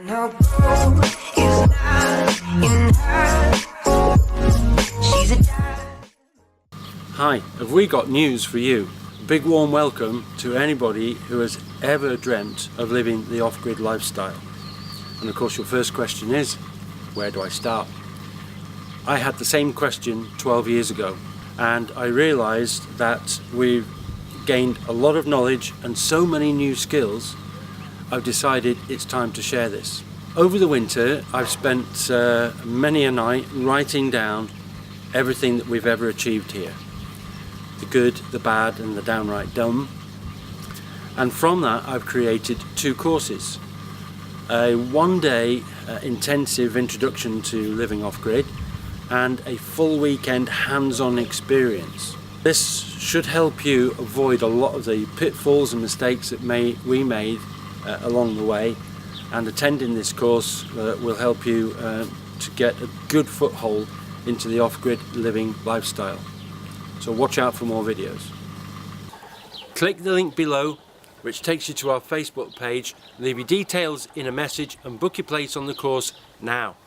Hi, have we got news for you? A big warm welcome to anybody who has ever dreamt of living the off-grid lifestyle. And of course your first question is, where do I start? I had the same question 12 years ago, and I realised that we've gained a lot of knowledge and so many new skills. I've decided it's time to share this. Over the winter I've spent many a night writing down everything that we've ever achieved here. The good, the bad and the downright dumb. And from that I've created two courses. A one-day intensive introduction to living off-grid and a full weekend hands-on experience. This should help you avoid a lot of the pitfalls and mistakes that we made along the way, and attending this course will help you to get a good foothold into the off-grid living lifestyle. So watch out for more videos. Click the link below which takes you to our Facebook page, leave your details in a message and book your place on the course now.